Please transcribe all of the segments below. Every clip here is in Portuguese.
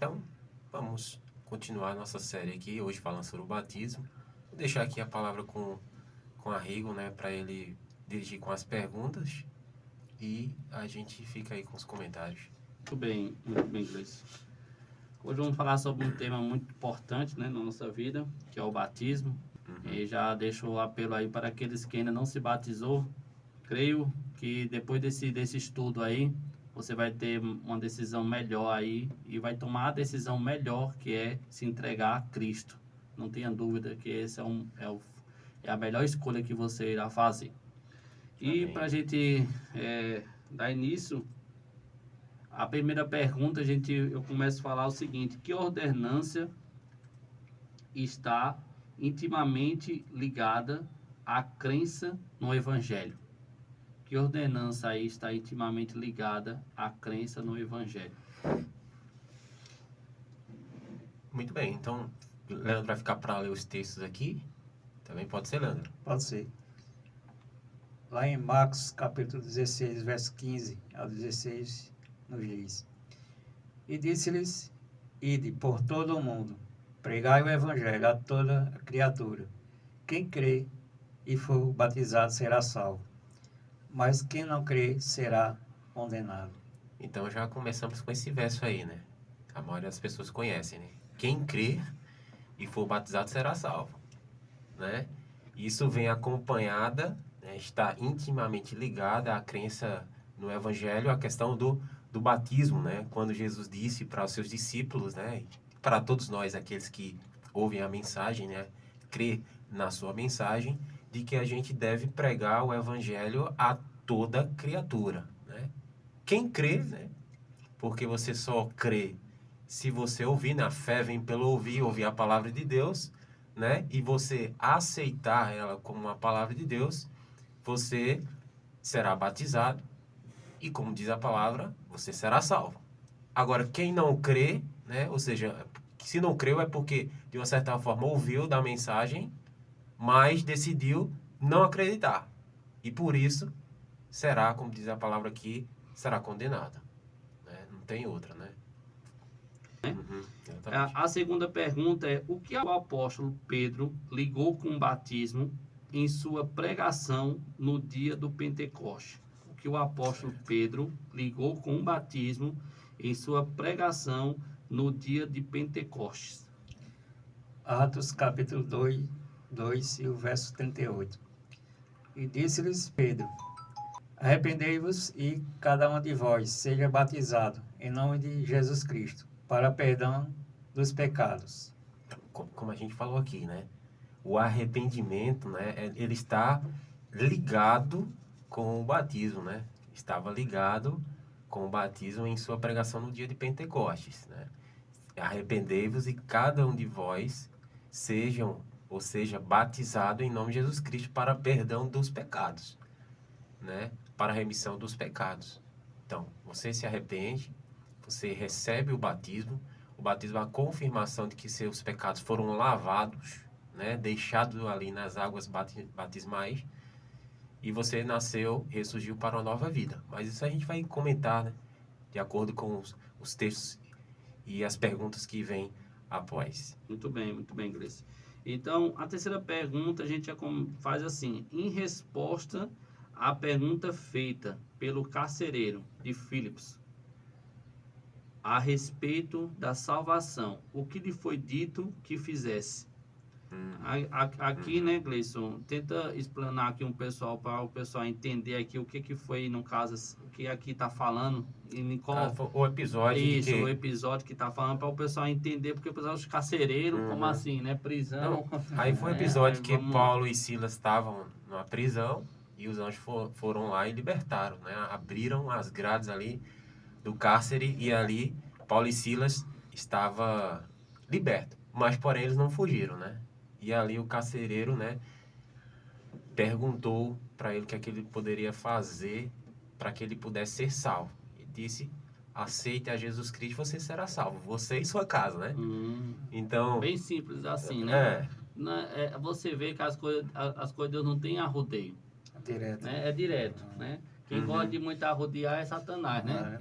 Então, vamos continuar a nossa série aqui, hoje falando sobre o batismo. Vou deixar aqui a palavra com a Rigo, né, para ele dirigir com as perguntas e a gente fica aí com os comentários. Muito bem, Gleice. Hoje vamos falar sobre um tema muito importante, né, na nossa vida, que é o batismo. E já deixo o apelo aí para aqueles que ainda não se batizou. Creio que depois desse estudo aí, você vai ter uma decisão melhor aí e vai tomar a decisão melhor, que é se entregar a Cristo. Não tenha dúvida que esse é a melhor escolha que você irá fazer. E Amém. para a gente dar início, a primeira pergunta, eu começo a falar o seguinte: que ordenância está intimamente ligada à crença no Evangelho? Que ordenança aí está intimamente ligada à crença no Evangelho? Muito bem, então, Leandro vai ficar para ler os textos aqui. Também pode ser, Leandro. Pode ser. Lá em Marcos, capítulo 16, verso 15 ao 16, nos diz: E disse-lhes: Ide por todo o mundo, pregai o evangelho a toda a criatura. Quem crê e for batizado será salvo, mas quem não crê será condenado. Então já começamos com esse verso aí, né? A maioria das pessoas conhecem, né? Quem crer e for batizado será salvo, né? Isso vem acompanhada, né, está intimamente ligada à crença no Evangelho, a questão do batismo, né? Quando Jesus disse para os seus discípulos, né? Para todos nós, aqueles que ouvem a mensagem, né? Crer na sua mensagem, de que a gente deve pregar o Evangelho a toda criatura, né? Quem crê, né? Porque você só crê se você ouvir, né? A fé vem pelo ouvir a palavra de Deus, né? E você aceitar ela como uma palavra de Deus, você será batizado e, como diz a palavra, você será salvo. Agora, quem não crê, né? Ou seja, se não creu é porque, de uma certa forma, ouviu da mensagem, mas decidiu não acreditar. E por isso, será, como diz a palavra aqui, será condenado. Né? Não tem outra, né? Exatamente. A segunda pergunta é: o que o apóstolo Pedro ligou com o batismo em sua pregação no dia do Pentecoste? O que o apóstolo Pedro ligou com o batismo em sua pregação no dia de Pentecostes? Atos, capítulo 2 e o verso 38. E disse-lhes Pedro: Arrependei-vos e cada um de vós seja batizado em nome de Jesus Cristo, para perdão dos pecados. Como a gente falou aqui, né? O arrependimento, né? Ele está ligado com o batismo, né? Estava ligado com o batismo em sua pregação no dia de Pentecostes, né? Arrependei-vos e cada um de vós seja batizado em nome de Jesus Cristo para perdão dos pecados, né? Para a remissão dos pecados. Então, você se arrepende, você recebe o batismo é a confirmação de que seus pecados foram lavados, né? Deixados ali nas águas batismais, e você nasceu, ressurgiu para uma nova vida. Mas isso a gente vai comentar, né? De acordo com os textos e as perguntas que vêm após. Muito bem, Grace. Então, a terceira pergunta a gente faz assim: em resposta à pergunta feita pelo carcereiro de Filipos a respeito da salvação, o que lhe foi dito que fizesse? Aqui, né, Gleison, tenta explanar aqui para o pessoal entender aqui o que foi, no caso, o que aqui está falando. Em qual, O episódio isso, que... o episódio que está falando, para o pessoal entender, porque o pessoal de carcereiro, como assim, né, prisão. Não, aí foi um né, episódio aí que vamos- Paulo e Silas estavam numa prisão e os anjos foram lá e libertaram, né? Abriram as grades ali do cárcere e ali Paulo e Silas estava liberto, mas porém eles não fugiram, né? E ali o carcereiro, né, perguntou para ele o que é que ele poderia fazer para que ele pudesse ser salvo. E disse: aceite a Jesus Cristo, você será salvo, você e sua casa, né? Então, Bem simples assim, né? é, Você vê que as coisas de Deus não tem arrodeio. Direto. Né? É direto, né? Quem gosta de muito arrodear é Satanás, né?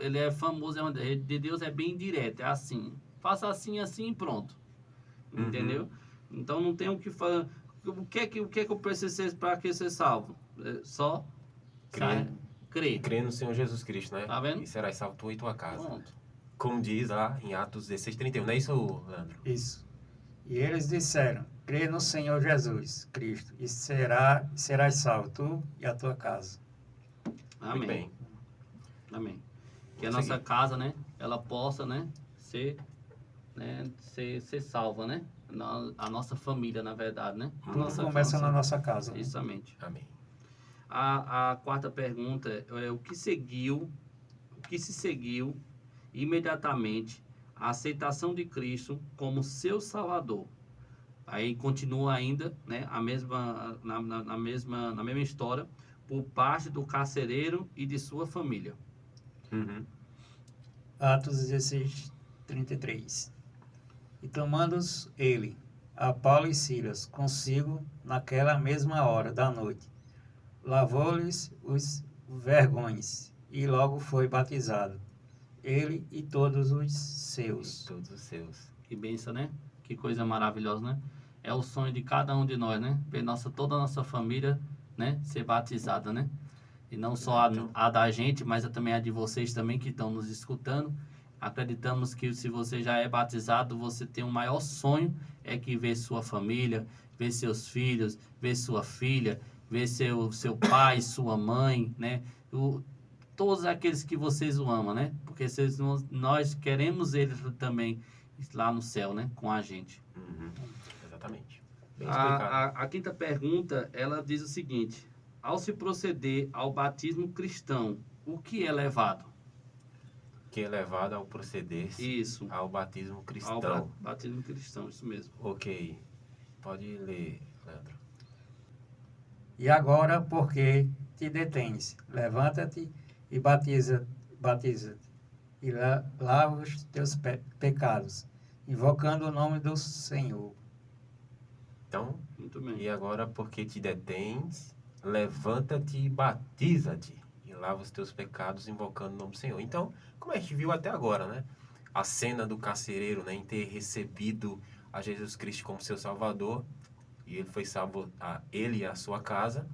Ele é famoso, de Deus é bem direto, é assim. Faça assim, assim e pronto. Entendeu? Então não tem o que fazer. O que é que eu preciso ser para que ser salvo? Só crer. Crê no Senhor Jesus Cristo, né? Tá vendo? E serás salvo tu e tua casa. Pronto. Como diz lá em Atos 16:31. Não é isso, Leandro? Isso. E eles disseram: crê no Senhor Jesus Cristo e serás salvo, tu e a tua casa. Amém. Muito bem. Amém. Que a Vamos nossa seguir. casa, né? Ela possa, né? Ser salva, né? A nossa família, na verdade, né? A Tudo nossa começa na nossa casa. Né? Justamente. Amém. A quarta pergunta é o que se seguiu imediatamente a aceitação de Cristo como seu Salvador. Aí continua ainda, né, na mesma história, por parte do carcereiro e de sua família. Atos 16, 33. E tomando-os ele, a Paulo e Silas, consigo naquela mesma hora da noite, lavou-lhes os vergões e logo foi batizado, ele e todos os seus. E todos os seus. Que bênção, né? Que coisa maravilhosa, né? É o sonho de cada um de nós, né? Ver toda a nossa família, né? Ser batizada, né? E não só a da gente, mas também a de vocês também que estão nos escutando. Acreditamos que se você já é batizado, você tem um maior sonho, é que ver sua família, ver seus filhos, ver sua filha, ver seu pai, sua mãe, né? Todos aqueles que vocês o amam, né? Porque nós queremos eles também lá no céu, né? Com a gente. Exatamente. Bem explicado. A quinta pergunta, ela diz o seguinte: ao se proceder ao batismo cristão, o que é levado? Que é levado ao proceder-se Isso. ao batismo cristão. Ao batismo cristão, isso mesmo. Ok. Pode ler, Leandro. E agora, por que te detens? Levanta-te e batiza-te, e lava os teus pecados, invocando o nome do Senhor. Então, Muito bem. e agora, porque te detens, levanta-te e batiza-te, e lava os teus pecados, invocando o nome do Senhor. Então, como a gente viu até agora, né? A cena do carcereiro, né? Em ter recebido a Jesus Cristo como seu Salvador, e ele foi salvo, ele e a sua casa,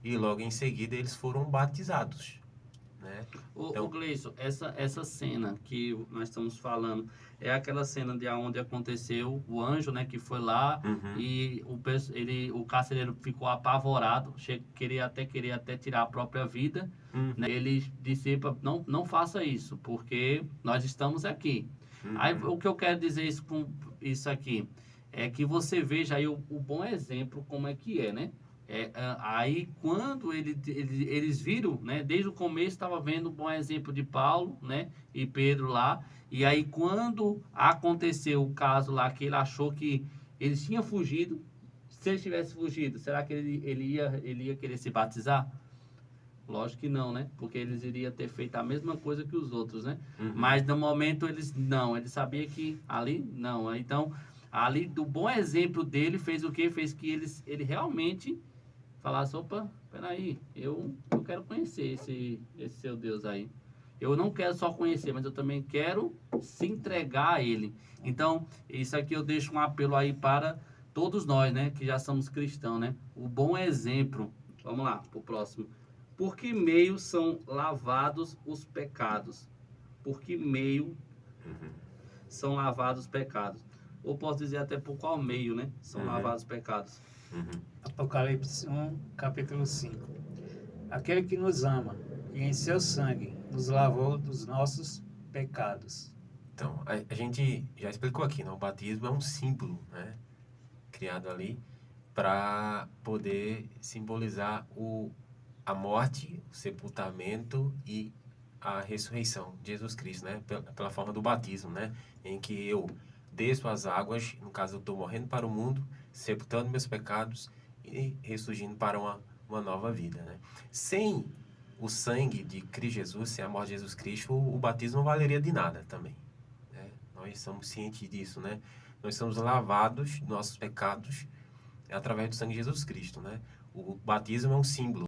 e logo em seguida eles foram batizados, né? O Gleison, essa cena que nós estamos falando é aquela cena de onde aconteceu o anjo, né, que foi lá e o carcereiro ficou apavorado, queria até tirar a própria vida, né? Ele disse para não faça isso, porque nós estamos aqui. Aí o que eu quero dizer com isso aqui é que você veja aí o bom exemplo como é que é, né? Aí quando eles viram, né, desde o começo estava vendo o bom exemplo de Paulo, né, e Pedro lá, e aí quando aconteceu o caso lá que ele achou que eles tinham fugido, se ele tivesse fugido, será que ele ia querer se batizar? Lógico que não, né? Porque eles iriam ter feito a mesma coisa que os outros, né? Mas no momento eles sabiam que ali não. Então, ali do bom exemplo dele fez o quê? Fez que ele realmente falasse, opa, peraí, eu quero conhecer esse seu Deus aí. Eu não quero só conhecer, mas eu também quero se entregar a ele. Então, isso aqui eu deixo um apelo aí para todos nós, né? Que já somos cristãos, né? O bom exemplo. Vamos lá, pro próximo. Por que meio são lavados os pecados? Por que meio são lavados os pecados? Ou posso dizer até por qual meio, né? São lavados os pecados. Apocalipse 1, capítulo 5. Aquele que nos ama e em seu sangue nos lavou dos nossos pecados. Então, a gente já explicou aqui, né? O batismo é um símbolo, né? Criado ali para poder simbolizar a morte, o sepultamento e a ressurreição de Jesus Cristo, né? Pela forma do batismo, né? Em que eu desço as águas, no caso eu estou morrendo para o mundo, sepultando meus pecados e ressurgindo para uma nova vida, né? Sem o sangue de Cristo Jesus, sem a morte de Jesus Cristo, o batismo não valeria de nada também, né? Nós somos cientes disso, né? Nós somos lavados dos nossos pecados através do sangue de Jesus Cristo, né? O batismo é um símbolo